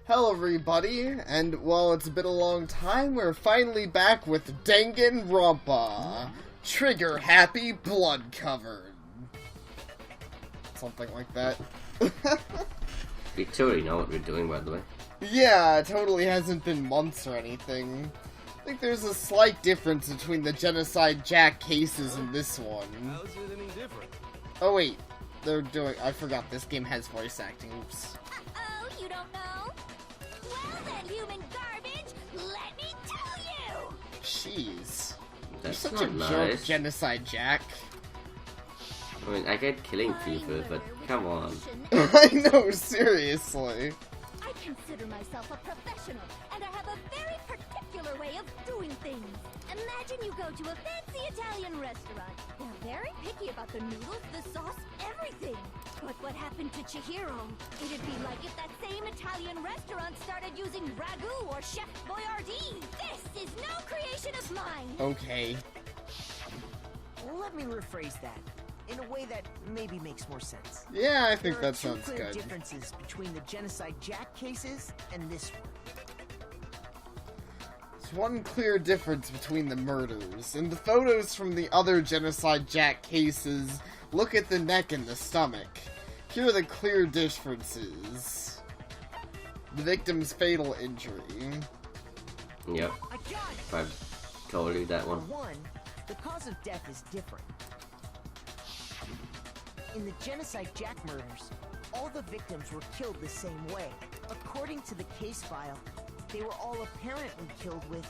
Hello everybody, and well, it's been a long time, we're finally back with Danganronpa. Trigger happy, blood covered. Something like that. We totally know what we're doing, by the way. Yeah, it totally hasn't been months or anything. I think there's a slight difference between the Genocide Jack cases and this one. How's it any different? Oh wait, I forgot this game has voice acting, oops. Oh, you don't know? Well then, human garbage, let me tell you! Jeez. You're That's such not a nice. jerk, Genocide Jack. I mean, I get killing people, but come on. I know, seriously. I consider myself a professional, and I have a very particular way of doing things. Imagine you go to a fancy Italian restaurant. They're very picky about the noodles, the sauce, everything. But what happened to Chihiro? It'd be like if that same Italian restaurant started using ragu or Chef Boyardee. This is no creation of mine. Okay. Let me rephrase that in a way that maybe makes more sense. Yeah, I think There are that sounds two clear good. differences between the Genocide Jack cases and this one. There's one clear difference between the murders. In the photos from the other Genocide Jack cases, look at the neck and the stomach. Here are the clear differences. The victim's fatal injury. Yep, I got it! I've told you that For one. one, the cause of death is different. In the Genocide Jack murders, all the victims were killed the same way. According to the case file, they were all apparently killed with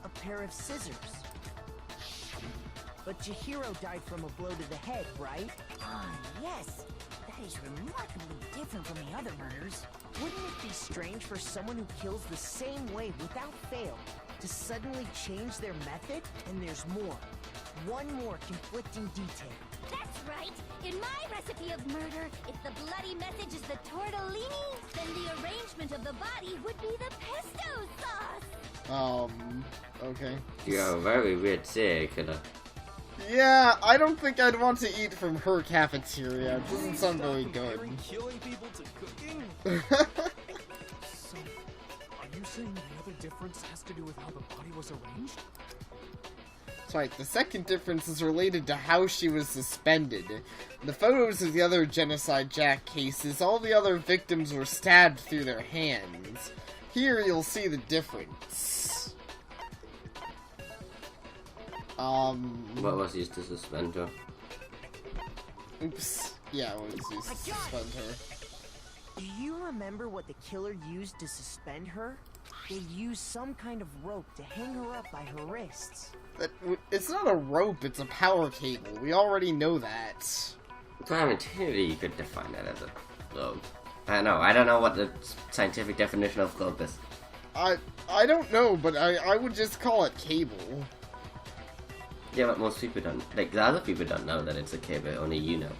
a pair of scissors. But Chihiro died from a blow to the head, right? Ah, yes. That is remarkably different from the other murders. Wouldn't it be strange for someone who kills the same way without fail to suddenly change their method? And there's more. One more conflicting detail. That's right. In my recipe of murder, if the bloody message is the tortellini, then the arrangement of the body would be the pesto sauce. Okay. You're a very weird serial killer. Yeah, I don't think I'd want to eat from her cafeteria. It doesn't sound Stop very good. comparing killing people to cooking? So, are you saying the other difference has to do with how the body was arranged? That's right, the second difference is related to how she was suspended. In the photos of the other Genocide Jack cases, all the other victims were stabbed through their hands. Here you'll see the difference. What was used to suspend her? Oops. Yeah, it was used to suspend her. Do you remember what the killer used to suspend her? They used some kind of rope to hang her up by her wrists. It's not a rope, it's a power cable. We already know that. Well, I mean, technically you could define that as a globe. I don't know what the scientific definition of globe is. I don't know, but I would just call it cable. Yeah, but most people don't, like, the other people don't know that it's a cable, only you know.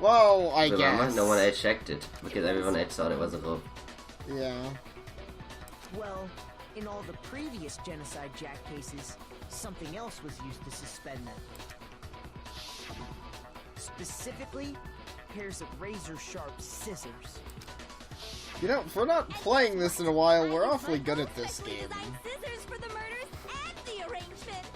Well, I Remember? guess. No one else checked it, because everyone else thought it was a globe. Yeah. Well, in all the previous Genocide Jack cases, something else was used to suspend them. Specifically, pairs of razor-sharp scissors. You know, if we're not playing this in a while, we're awfully good at this game. Scissors for the murders and the arrangement.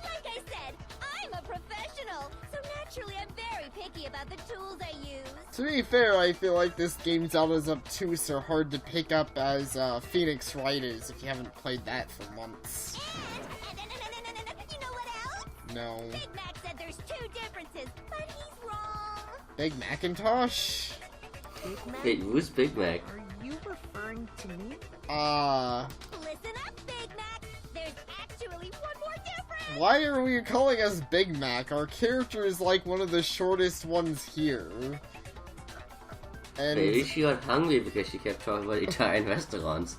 Like I said, I'm a professional, so naturally I'm very picky about the tools I use. To be fair, I feel like this game's not as obtuse or hard to pick up as Phoenix Wright is, if you haven't played that for months. And you know what else? No. Big Mac said there's two differences, but he's wrong. Big Macintosh? Big Mac? Hey, who's Big Mac? Are you referring to me? Listen up, Big Mac. There's actually one more difference. Why are we calling us Big Mac? Our character is like one of the shortest ones here. And Maybe she got hungry because she kept talking about Italian restaurants.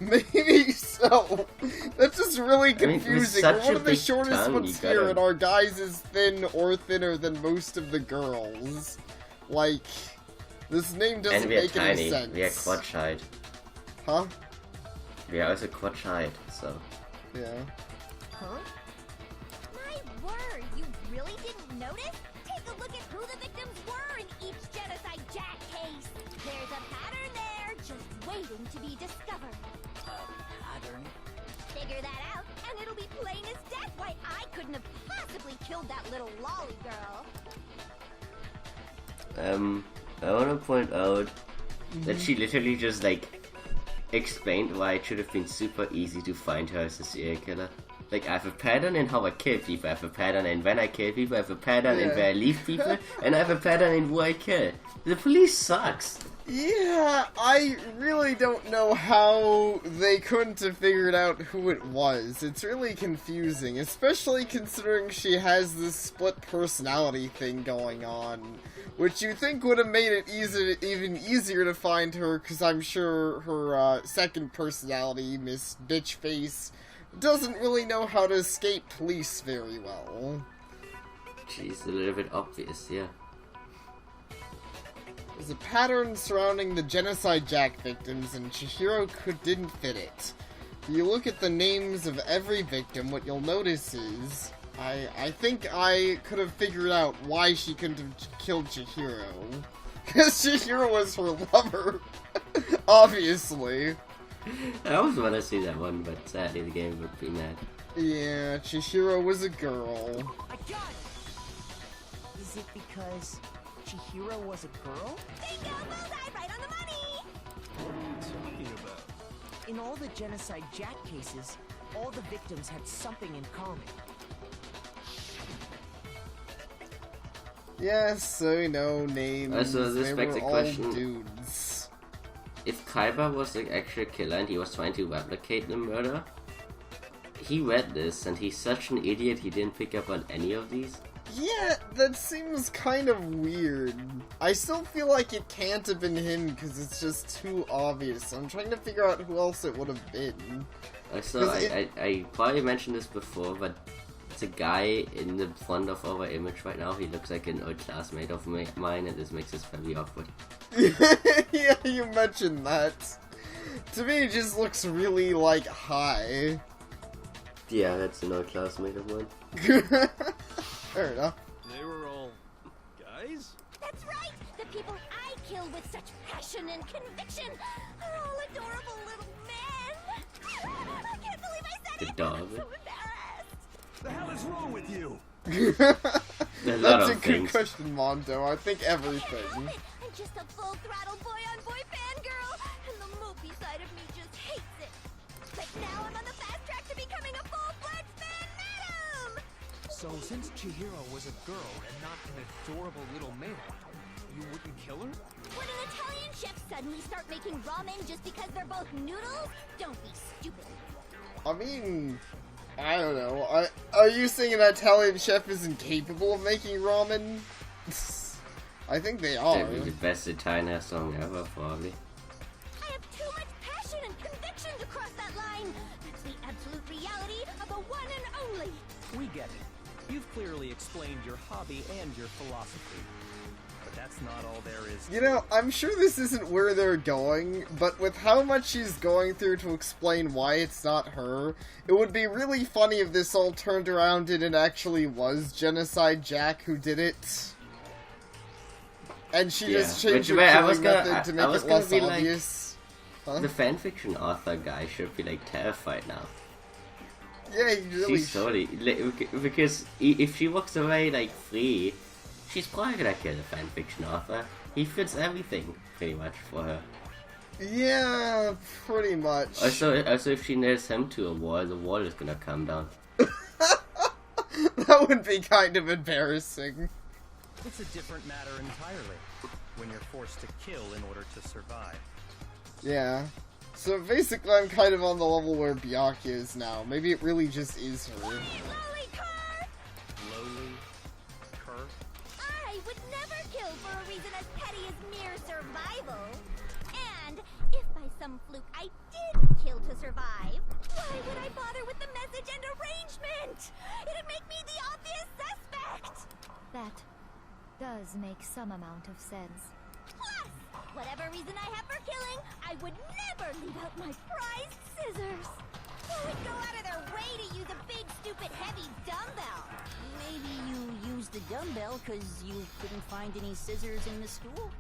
maybe so. That's just really I mean, with confusing. such We're one a of the big shortest tongue, ones you here, gotta- and our guys is thin or thinner than most of the girls. Like, this name doesn't And we are make any tiny. sense. We are quad-shide. Huh? We are also quad-shide, so... Yeah. Huh? My word, you really didn't notice? Take a look at who the victims were in each Genocide Jack case. There's a pattern couldn't have possibly killed that little lolly girl. I want to point out that she literally just like explained why it should have been super easy to find her as a serial killer. Like, I have a pattern in how I kill people, I have a pattern in when I kill people, I have a pattern in where I leave people, and I have a pattern in who I kill. The police sucks. Yeah, I really don't know how they couldn't have figured out who it was. It's really confusing, especially considering she has this split personality thing going on, which you think would have made it even easier to find her, because I'm sure her second personality, Miss Bitchface, doesn't really know how to escape police very well. She's a little bit obvious, yeah. There's a pattern surrounding the Genocide Jack victims, and Chihiro didn't fit it. If you look at the names of every victim, what you'll notice is, I think I could have figured out why she couldn't have killed Chihiro. Because Chihiro was her lover, obviously. I always want to see that one, but sadly the game would be mad. Yeah, Chihiro was a girl. I got it! Is it because Chihiro was a girl? Bingo, bullseye, right on the money! What are you talking about? In all the Genocide Jack cases, all the victims had something in common. Yes, so no names. Also, this they begs were the all question. dudes. If Kaiba was the actual killer and he was trying to replicate the murder, he read this and he's such an idiot he didn't pick up on any of these. Yeah, that seems kind of weird. I still feel like it can't have been him because it's just too obvious. I'm trying to figure out who else it would have been. Also, I probably mentioned this before, but it's a guy in the front of our image right now. He looks like an old classmate of mine, and this makes us very awkward. Yeah, you mentioned that. To me, it just looks really, like, high. Yeah, that's an old classmate of mine. Fair enough. They were all guys? That's right! The people I kill with such passion and conviction are all adorable little men! I can't believe I said The it! dog. I'm so embarrassed! The hell is wrong with you? There's a lot That's a of good things. question, Mondo. I think I can't everything. help it! I'm just a full-throttle boy-on-boy fangirl, and the mopey side of me just hates it. But now I'm on the fast track to becoming a full-fledged fan madam! So since Chihiro was a girl and not an adorable little man, you wouldn't kill her? Would an Italian chef suddenly start making ramen just because they're both noodles? Don't be stupid. I mean, I don't know. Are you saying an Italian chef isn't capable of making ramen? I think they are. That'd be the best Italian song ever, probably. I have too much passion and conviction to cross that line. That's the absolute reality of the one and only. We get it. You've clearly explained your hobby and your philosophy. But that's not all there is. You know, I'm sure this isn't where they're going, but with how much she's going through to explain why it's not her, it would be really funny if this all turned around and it actually was Genocide Jack who did it. And she just changed her killing method to make it less obvious. The fanfiction author guy should be like terrified now. Yeah, he really She's totally because if she walks away like free, she's probably gonna kill the fanfiction author. He fits everything pretty much for her. Yeah, pretty much. Also, if she nails him to a wall, the wall is gonna come down. That would be kind of embarrassing. It's a different matter entirely. When you're forced to kill in order to survive. Yeah. So basically I'm kind of on the level where Byakuya is now. Maybe it really just is her. Lolly car! Lowly. Cur. I would never kill for a reason as petty as mere survival. And if by some fluke I did kill to survive, why would I bother with the message and arrangement? It'd make me the obvious suspect! That does make some amount of sense. Plus, whatever reason I have for killing, I would never leave out my prized scissors. Who would go out of their way to use a big, stupid, heavy dumbbell? Maybe you used the dumbbell because you couldn't find any scissors in the school?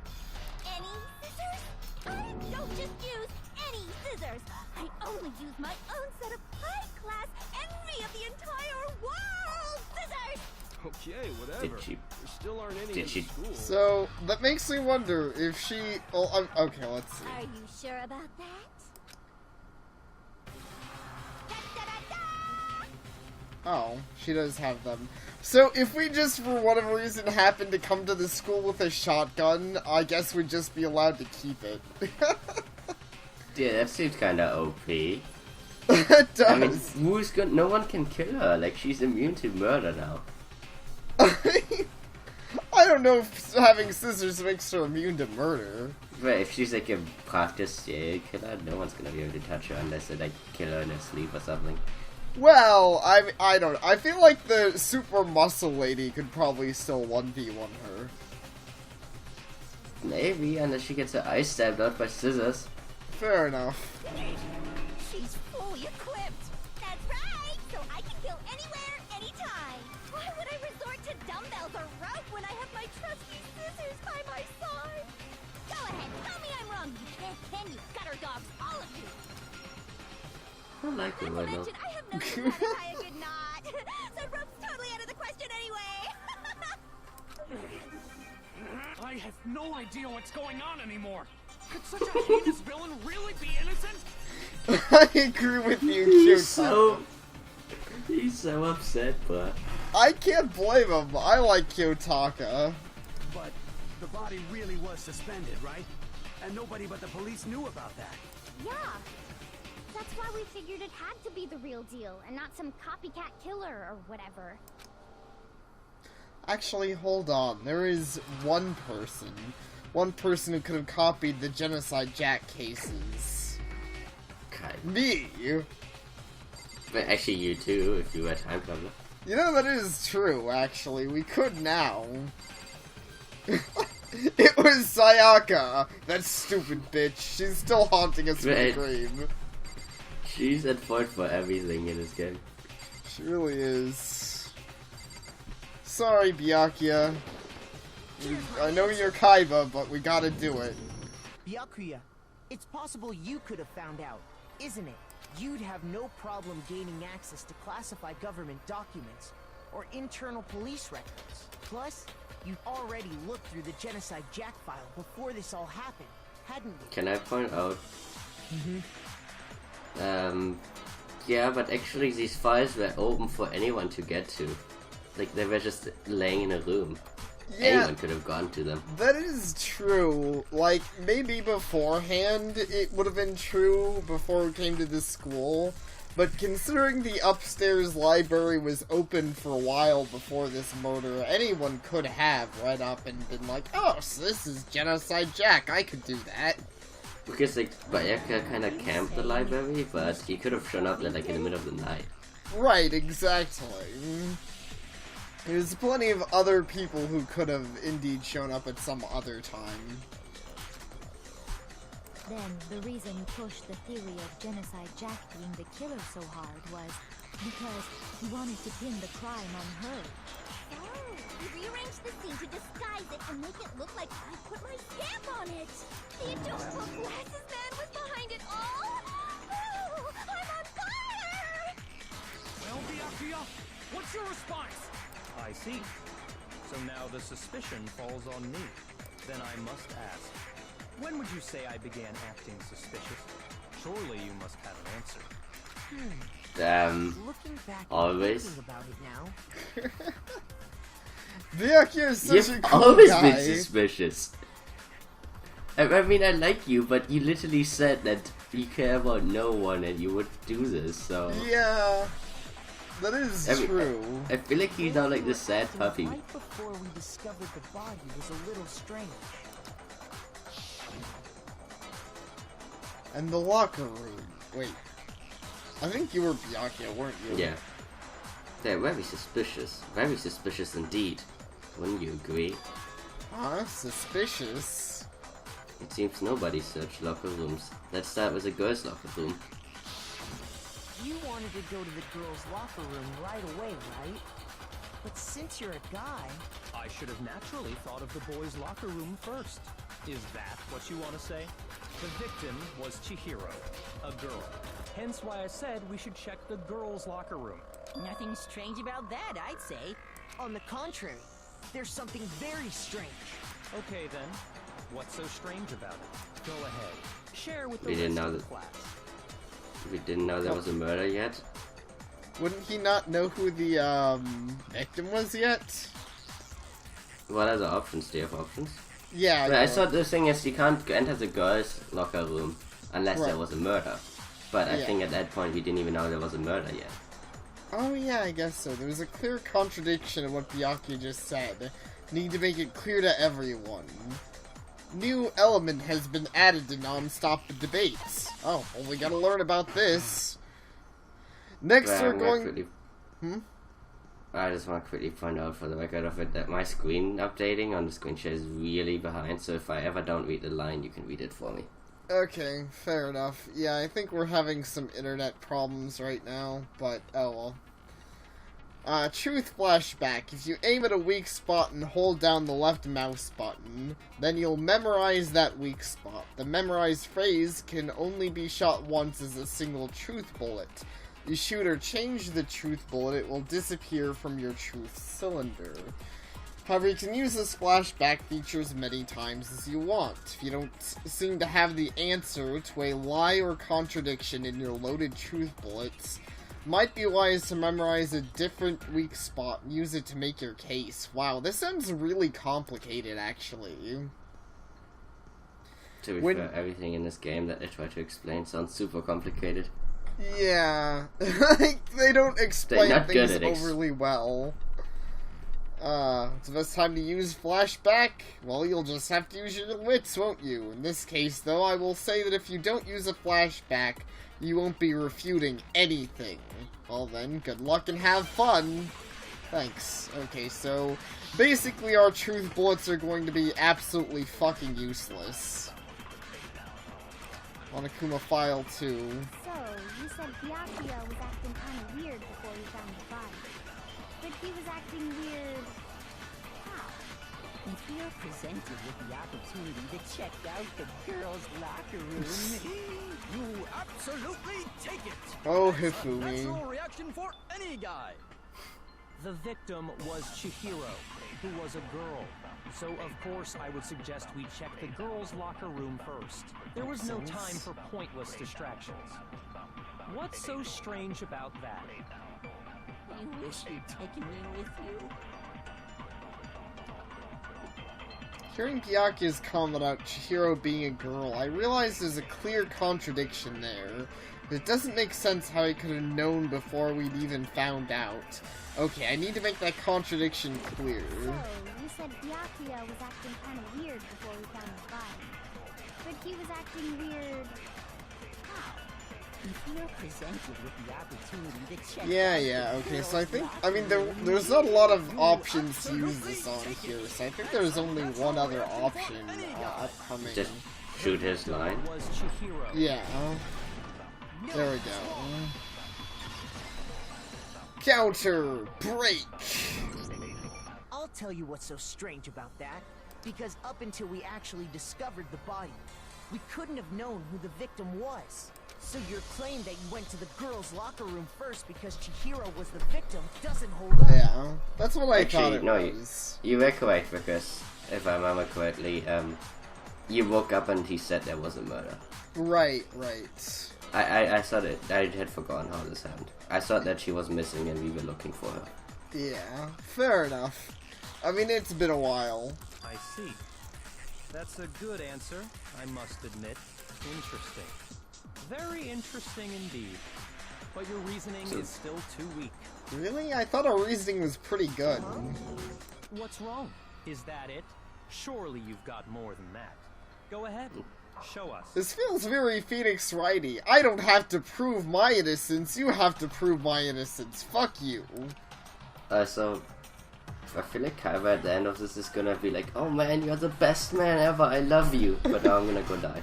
Any scissors? I don't just use any scissors. I only use my own set of high-class envy of the entire world. Okay, whatever. Did she? There still aren't any Did in she- school. So, that makes me wonder if she... Well, okay, let's see. Are you sure about that? Oh, she does have them. So, if we just, for whatever reason, happen to come to the school with a shotgun, I guess we'd just be allowed to keep it. Yeah, that seems kinda OP. It does. I mean, who's gonna? No one can kill her. Like, she's immune to murder now. I don't know if having scissors makes her immune to murder. But if she's like a practiced serial killer, no one's gonna be able to touch her unless they like kill her in her sleep or something. Well, I don't. I feel like the super muscle lady could probably still 1v1 her. Maybe, unless she gets her eye stabbed out by scissors. Fair enough. She's fully equipped. That's right. So I can kill anywhere, anytime. Why would I resort to dumbbells or rope when I have my trusty scissors by my side? Go ahead, tell me I'm wrong. You can't, can you? Gutter dogs, all of you. I like the Not to right now. mention, I have no clue how to tie a good knot. So rope's totally out of the question anyway. I have no idea what's going on anymore. Could such a heinous villain really be innocent? I agree with you, Kyotaka. He's so upset, but I can't blame him. I like Kyotaka. But the body really was suspended, right? And nobody but the police knew about that. Yeah. That's why we figured it had to be the real deal and not some copycat killer or whatever. Actually, hold on. There is one person who could have copied the Genocide Jack cases. okay. Me. But actually, you too, if you were a time traveler. You know, that is true, actually. We could now. It was Sayaka, that stupid bitch. She's still haunting us from the Right. grave. She's at fault for everything in this game. She really is. Sorry, Byakuya. I know you're Kaiba, but we gotta do it. Byakuya, it's possible you could have found out, isn't it? You'd have no problem gaining access to classified government documents or internal police records. Plus, you'd already looked through the Genocide Jack file before this all happened, hadn't you? Can I point out? Yeah, but actually these files were open for anyone to get to. Like, they were just laying in a room. Yeah, Anyone could have gone to them. that is true. Like, maybe beforehand it would have been true before we came to this school. But considering the upstairs library was open for a while before this murder, anyone could have read up and been like, oh, so this is Genocide Jack, I could do that. Because, like, Bayaka kind of camped the library, but he could have shown up, like, in the middle of the night. Right, exactly. There's plenty of other people who could have indeed shown up at some other time. Then, the reason you pushed the theory of Genocide Jack being the killer so hard was because he wanted to pin the crime on her. Oh, we rearranged the scene to disguise it and make it look like I put my stamp on it. The adorable glasses man was behind it all. Oh, I'm on fire! Well, Byakuya, what's your response? I see. So now the suspicion falls on me. Then I must ask, when would you say I began acting suspicious? Surely you must have an answer. Looking back and Always. thinking about it now, Byakuya is such You've a cool always guy. been suspicious. I mean, I like you, but you literally said that you care about no one and you would do this, so... Yeah, that is true. I feel like he's now like the sad acting puppy. right before we discovered the body was a little strange. And the locker room. Wait. I think you were Byakuya, weren't you? Yeah. They're very suspicious. Very suspicious indeed. Wouldn't you agree? Huh? Suspicious? It seems nobody searched locker rooms. Let's start with a girl's locker room. You wanted to go to the girls' locker room right away, right? But since you're a guy, I should have naturally thought of the boys' locker room first. Is that what you want to say? The victim was Chihiro, a girl. Hence why I said we should check the girls' locker room. Nothing strange about that, I'd say. On the contrary, there's something very strange. Okay then, what's so strange about it? Go ahead, share with the We didn't rest know of the that. class. We didn't know there was a murder yet. Wouldn't he not know who the victim was yet? What other options? Do you have options? Yeah. But I thought the thing is you can't enter the girls' locker room unless there Right. was a murder. But I Yeah. think at that point we didn't even know there was a murder yet. Oh yeah, I guess so. There was a clear contradiction of what Byakuya just said. Need to make it clear to everyone. New element has been added to non-stop debates. Oh, well, we gotta learn about this. Next, But we're I'm gonna going. quickly- I just want to quickly point out for the record of it that my screen updating on the screen share is really behind, so if I ever don't read the line, you can read it for me. Okay, fair enough. Yeah, I think we're having some internet problems right now, but oh well. Truth flashback. If you aim at a weak spot and hold down the left mouse button, then you'll memorize that weak spot. The memorized phrase can only be shot once as a single truth bullet. You shoot or change the truth bullet, it will disappear from your truth cylinder. However, you can use this flashback feature as many times as you want. If you don't seem to have the answer to a lie or contradiction in your loaded truth bullets, it might be wise to memorize a different weak spot and use it to make your case. Wow, this sounds really complicated, actually. To be fair, everything in this game that I try to explain sounds super complicated. Yeah, they don't explain not good things at overly well. It's the best time to use flashback? Well, you'll just have to use your wits, won't you? In this case, though, I will say that if you don't use a flashback, you won't be refuting anything. Well then, good luck and have fun. Thanks. Okay, so, basically our truth bullets are going to be absolutely fucking useless. On Akuma File 2. So, you said Byakuya was acting kind of weird before we found the body. But he was acting weird... how? If you're presented with the opportunity to check out the girls' locker room, You absolutely take it! Oh, That's a Hifumi. natural reaction for any guy. The victim was Chihiro, who was a girl. So, of course, I would suggest we check the girls' locker room first. There was no time for pointless distractions. What's so strange about that? you wish you'd taken me with you. Hearing Byakuya's comment about Chihiro being a girl, I realize there's a clear contradiction there. It doesn't make sense how he could have known before we'd even found out. Okay, I need to make that contradiction clear. So, you said Byakuya was acting kind of weird before we found the body. But he was acting weird... how? If you're presented with the opportunity to check Yeah, okay, so I think, there's not a lot of options to use this on here, so I think there's only one other option upcoming. Just shoot his line. Was Chihiro. Yeah. There we go. Counter break. I'll tell you what's so strange about that. Because up until we actually discovered the body, we couldn't have known who the victim was. So your claim that you went to the girls' locker room first because Chihiro was the victim doesn't hold up. Yeah, that's what I thought Actually, it no, was. you were correct because, if I remember correctly, you woke up and he said there was a murder. Right. I thought it. I had forgotten how this happened. I thought that she was missing and we were looking for her. Yeah, fair enough. I mean, it's been a while. I see. That's a good answer, I must admit. Interesting. Very interesting indeed. But your reasoning is still too weak. Really? I thought our reasoning was pretty good. What's wrong? Is that it? Surely you've got more than that. Go ahead. Show us. This feels very Phoenix Wrighty. I don't have to prove my innocence, you have to prove my innocence. Fuck you. So, I feel like Kaiba at the end of this is gonna be like, oh man, you're the best man ever, I love you. But now I'm gonna go die.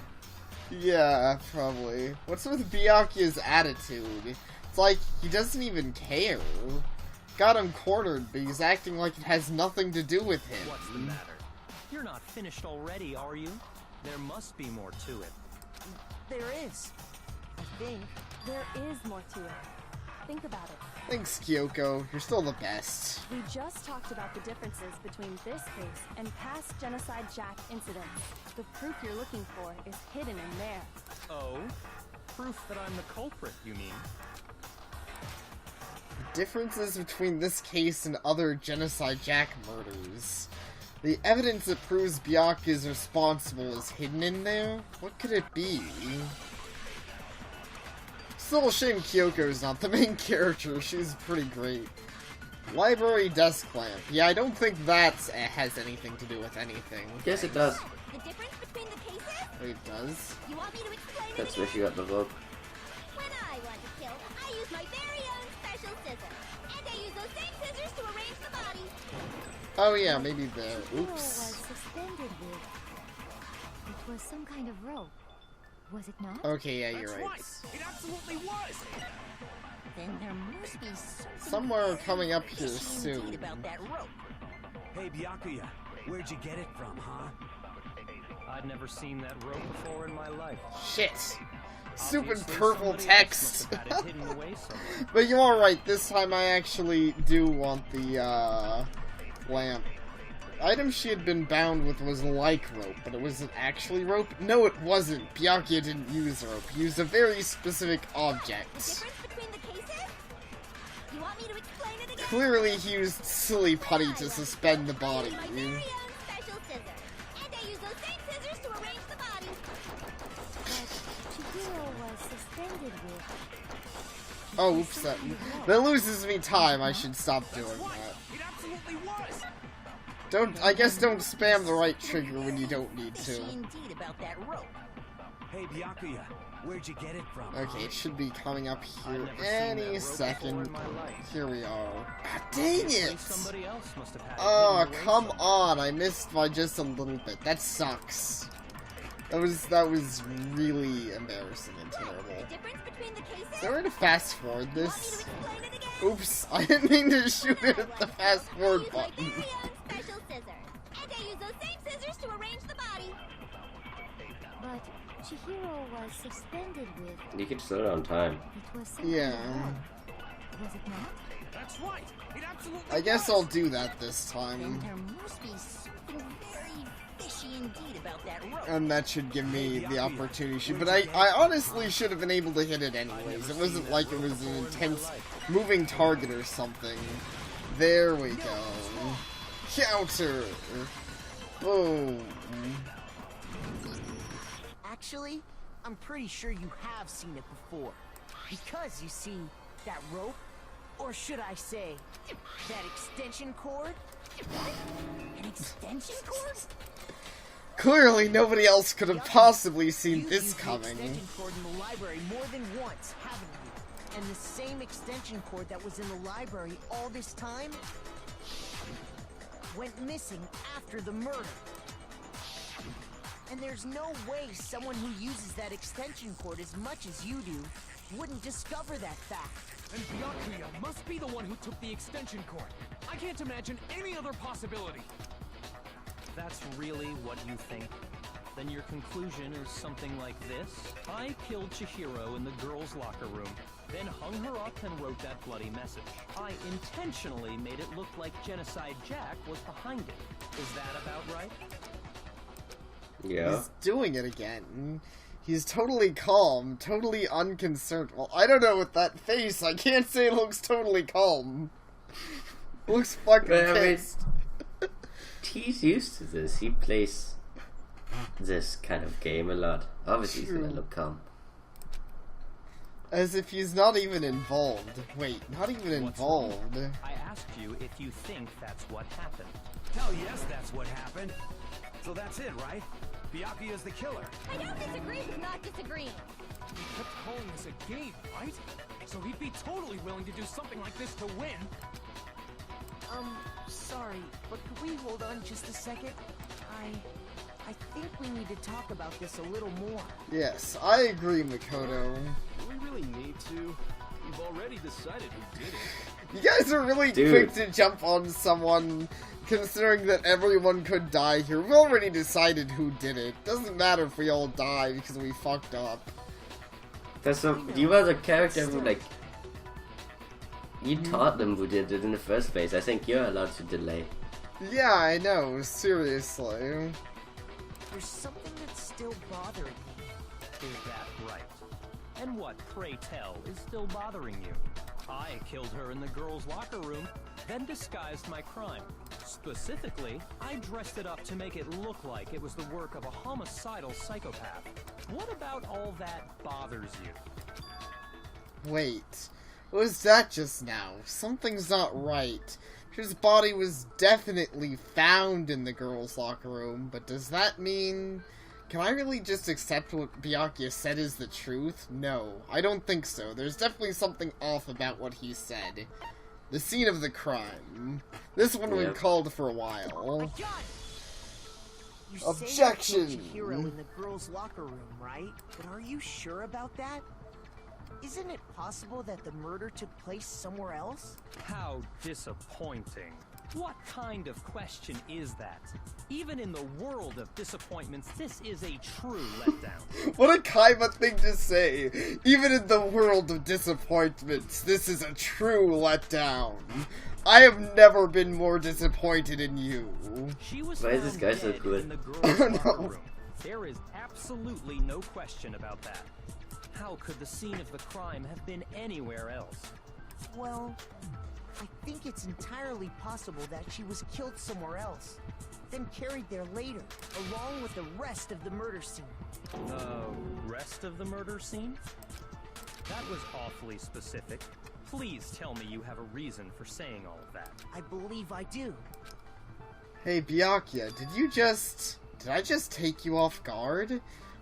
Yeah, probably. What's with Byakuya's attitude? It's like, he doesn't even care. Got him cornered, but he's acting like it has nothing to do with him. What's the matter? You're not finished already, are you? There must be more to it. There is. I think. There is more to it. Think about it. Thanks, Kyoko. You're still the best. We just talked about the differences between this case and past Genocide Jack incidents. The proof you're looking for is hidden in there. Oh? Proof that I'm the culprit, you mean? Differences between this case and other Genocide Jack murders. The evidence that proves Byakuya is responsible is hidden in there? What could it be? Still a shame Kyoko's not the main character. She's pretty great. Library desk lamp. Yeah, I don't think that has anything to do with anything. Yes, it does. The difference between the cases? Wait, it does? You want me to explain it That's again? where she got the rope. When I want to kill, I use my very own special scissors. And I use those same scissors to arrange the body. Oh yeah, maybe the... Chihiro Oops. was suspended with... It was some kind of rope. Was it not? Okay, yeah, you're That's right. right. It absolutely was. Then there must be something Somewhere coming up here fishy indeed soon. about that rope. Hey, Byakuya, where'd you get it from, huh? I'd never seen that rope before in my life. Shit. Stupid Obviously, purple somebody else text. must have had it hidden away somewhere. But you are right, this time I actually do want the, lamp. The item she had been bound with was like rope, but it wasn't actually rope? No, it wasn't. Byakuya didn't use rope. He used a very specific object. The difference between the cases? You want me to explain it again? Clearly, he used silly putty to suspend the body. I use my very own special scissors. And I use those same scissors to arrange the body. But Chihiro was suspended with... Oh, oops, that loses me time. I should stop doing that. It absolutely was. I guess don't spam the right trigger when you don't need to. Fishy indeed about that rope. Hey, Byakuya, where'd you get it from? Okay, it should be coming up I've here never seen that any rope before second. in my life. Here we are. Ah, dang Obviously, it! somebody else must have had it Oh, hidden away come somewhere. on! I missed by just a little bit. That sucks. That was really embarrassing and terrible. The difference between the cases? Is there a way to fast forward You want me to this? explain it again? Oops, I didn't mean to shoot it at the fast forward I use my button. very own special scissors. And I use those same scissors to arrange the body. But Chihiro was suspended with... You can slow down time. It was some Yeah. kind of rope. Was it not? That's right. It absolutely I guess was. I'll do that this Then time. there must be something very fishy indeed about that rope. And that should give me the opportunity. But I honestly should have been able to hit it anyways. It wasn't like it was an intense moving target or something. There we go. Counter. Boom. Actually, I'm pretty sure you have seen it before. Because, you see, that rope, or should I say, that extension cord? An extension cord? Clearly, nobody else could have possibly seen You've this used the coming. extension cord in the library more than once, haven't you? And the same extension cord that was in the library all this time went missing after the murder. And there's no way someone who uses that extension cord as much as you do wouldn't discover that fact. And Byakuya must be the one who took the extension cord. I can't imagine any other possibility. That's really what you think? Then your conclusion is something like this? I killed Chihiro in the girls' locker room, then hung her up and wrote that bloody message. I intentionally made it look like Genocide Jack was behind it. Is that about right? Yeah. He's doing it again. He's totally calm, totally unconcerned. Well, I don't know with that face. I can't say it looks totally calm. Looks fucking But, I mean, pissed. He's used to this. He plays this kind of game a lot. Obviously, he's gonna True. look calm. As if he's not even involved. Wait, not even What's wrong? involved. I asked you if you think that's what happened. Hell yes, that's what happened. So that's it, right? Byakuya's the killer. I don't disagree with not disagreeing. He kept calling this a game, right? So he'd be totally willing to do something like this to win. Sorry, but could we hold on just a second? I think we need to talk about this a little more. Yes, I agree, Makoto. Do we really need to? We've already decided who did it. You guys are really Dude. quick to jump on someone, considering that everyone could die here. We already decided who did it. Doesn't matter if we all die because we fucked up. That's so. You are the character who like You taught them who did it in the first place. I think you're allowed to delay. Yeah, I know, seriously. There's something that's still bothering me. Is that right? And what, pray tell, is still bothering you? I killed her in the girls' locker room, then disguised my crime. Specifically, I dressed it up to make it look like it was the work of a homicidal psychopath. What about all that bothers you? Wait, what was that just now? Something's not right. His body was definitely found in the girls' locker room, but does that mean... Can I really just accept what Byakuya said is the truth? No, I don't think so. There's definitely something off about what he said. The scene of the crime. This one we've called for a while. You Objection! Say you killed Chihiro in the girls' locker room, right? But are you sure about that? Isn't it possible that the murder took place somewhere else? How disappointing. What kind of question is that? Even in the world of disappointments, this is a true letdown. What a Kaiba thing to say! Even in the world of disappointments, this is a true letdown. I have never been more disappointed in you. She was Why is this guy so dead good? in the girls' locker room. There is absolutely no question about that. How could the scene of the crime have been anywhere else? Well, I think it's entirely possible that she was killed somewhere else, then carried there later, along with the rest of the murder scene. The rest of the murder scene? That was awfully specific. Please tell me you have a reason for saying all of that. I believe I do. Hey Byakuya, did I just take you off guard?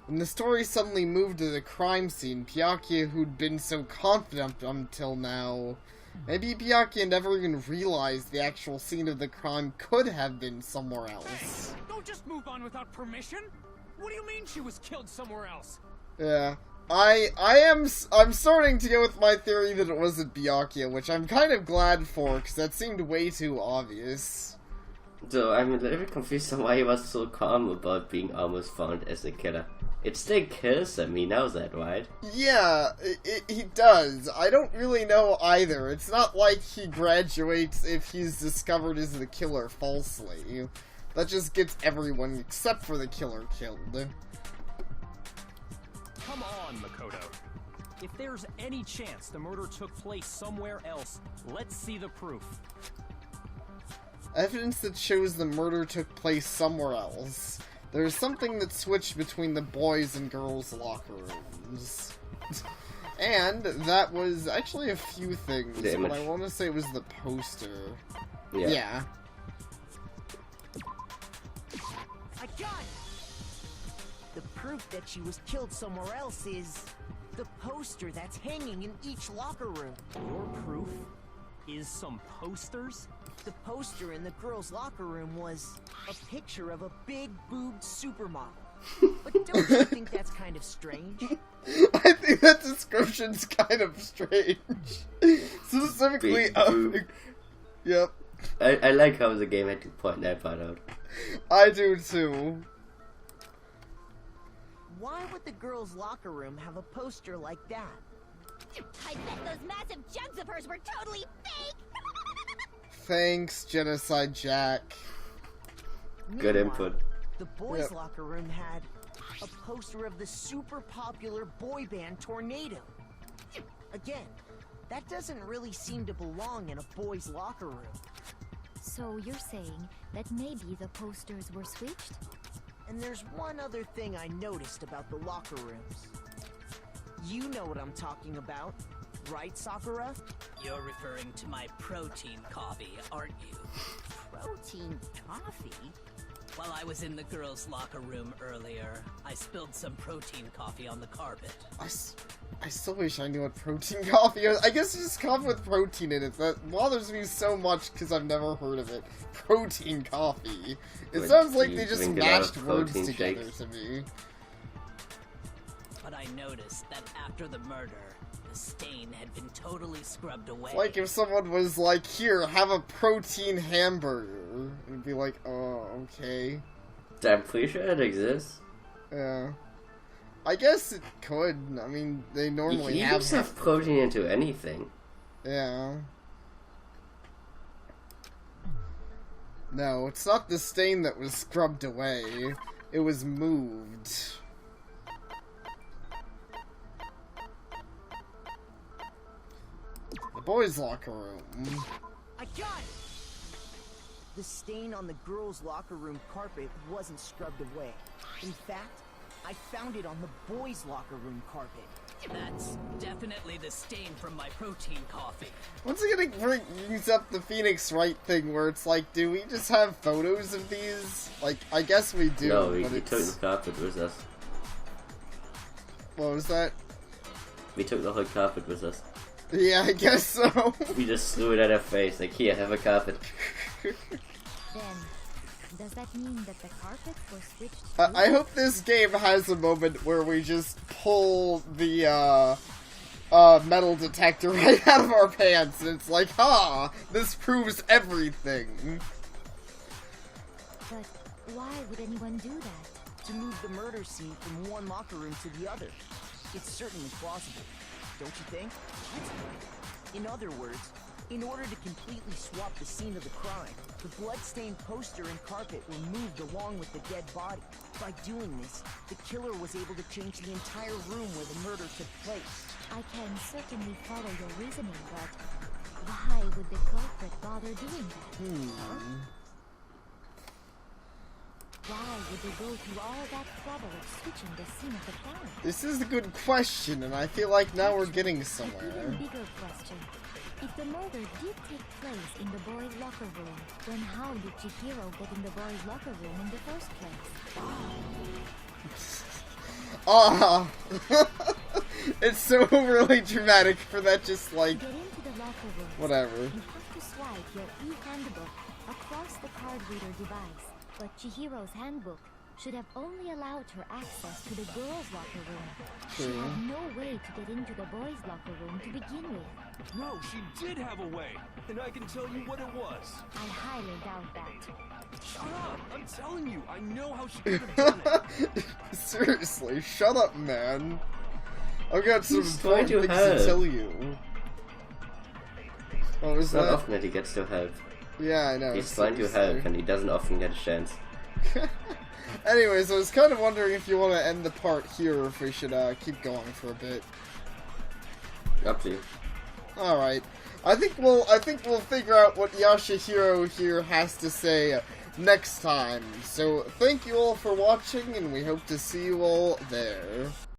When the story suddenly moved to the crime scene, Byakuya, who'd been so confident until now... Maybe Byakuya never even realized the actual scene of the crime could have been somewhere else. Hey, don't just move on without permission! What do you mean she was killed somewhere else? Yeah. I'm starting to go with my theory that it wasn't Byakuya, which I'm kind of glad for, because that seemed way too obvious. So I'm a little bit confused on why he was so calm about being almost found as a killer. It still kills him, he knows that, right? Yeah, he does. I don't really know either. It's not like he graduates if he's discovered as the killer falsely. That just gets everyone except for the killer killed. Come on, Makoto. If there's any chance the murder took place somewhere else, let's see the proof. Evidence that shows the murder took place somewhere else. There's something that switched between the boys' and girls' locker rooms. And that was actually a few things, but I want to say it was the poster. Yeah. I got it! The proof that she was killed somewhere else is the poster that's hanging in each locker room. Your proof is some posters? The poster in the girls' locker room was a picture of a big-boobed supermodel. But don't you think that's kind of strange? I think that description's kind of strange. Specifically, yep. I like how the game had to point that part out. I do too. Why would the girls' locker room have a poster like that? I bet those massive jugs of hers were totally fake! Thanks, Genocide Jack. Good Meanwhile, input. The boys' locker room had a poster of the super popular boy band Tornado. Again, that doesn't really seem to belong in a boys' locker room. So you're saying that maybe the posters were switched? And there's one other thing I noticed about the locker rooms. You know what I'm talking about, right, Sakura? You're referring to my protein coffee, aren't you? Protein coffee? While I was in the girls' locker room earlier, I spilled some protein coffee on the carpet. I still wish I knew what protein coffee is. I guess it's just coffee with protein in it. That bothers me so much because I've never heard of it. Protein coffee. It sounds like they just mashed words together to me. But I noticed that after the murder, the stain had been totally scrubbed away. It's like if someone was like, here, have a protein hamburger. It'd be like, oh, okay. I'm pretty sure it exists. Yeah. I guess it could. I mean, they normally You have... can stuff protein into anything. Yeah. No, it's not the stain that was scrubbed away. It was moved. The boys' locker room. I got it! The stain on the girls' locker room carpet wasn't scrubbed away. In fact, I found it on the boys' locker room carpet. That's definitely the stain from my protein coffee. Once again, it brings up the Phoenix Wright thing where it's like, do we just have photos of these? Like, I guess we do. No, we but took the carpet with us. What was that? We took the whole carpet with us. Yeah, I guess so. We just threw it at her face, like, here, have a carpet. Then, does that mean that the carpets were switched? I hope this game has a moment where we just pull the, metal detector right out of our pants, and it's like, ha! This proves everything. But why would anyone do that? To move the murder scene from one locker room to the other. It's certainly plausible, don't you think? In other words, in order to completely swap the scene of the crime, the blood-stained poster and carpet were moved along with the dead body. By doing this, the killer was able to change the entire room where the murder took place. I can certainly follow your reasoning, but why would the culprit bother doing that? Why would they go through all that trouble of switching the scene of the crime? This is a good question, and I feel like now we're getting somewhere. An even bigger question. If the murder did take place in the boys' locker room, then how did Chihiro get in the boys' locker room in the first place? It's so really dramatic for that just like... To get into the locker room, whatever. you have to swipe your e-handbook across the card reader device, but Chihiro's handbook should have only allowed her access to the girls' locker room. She had no way to get into the boys' locker room to begin with. No, she did have a way, and I can tell you what it was. I highly doubt that. Shut up! I'm telling you, I know how she could have done it. Seriously, shut up, man. I've got some He's trying important to things to help. tell you. What was It's not that? often that he gets to help. Yeah, I know. He's trying to help, and he doesn't often get a chance. Anyways, I was kind of wondering if you want to end the part here, or if we should keep going for a bit. Up to you. All right. I think we'll figure out what Yashihiro here has to say next time. So thank you all for watching, and we hope to see you all there.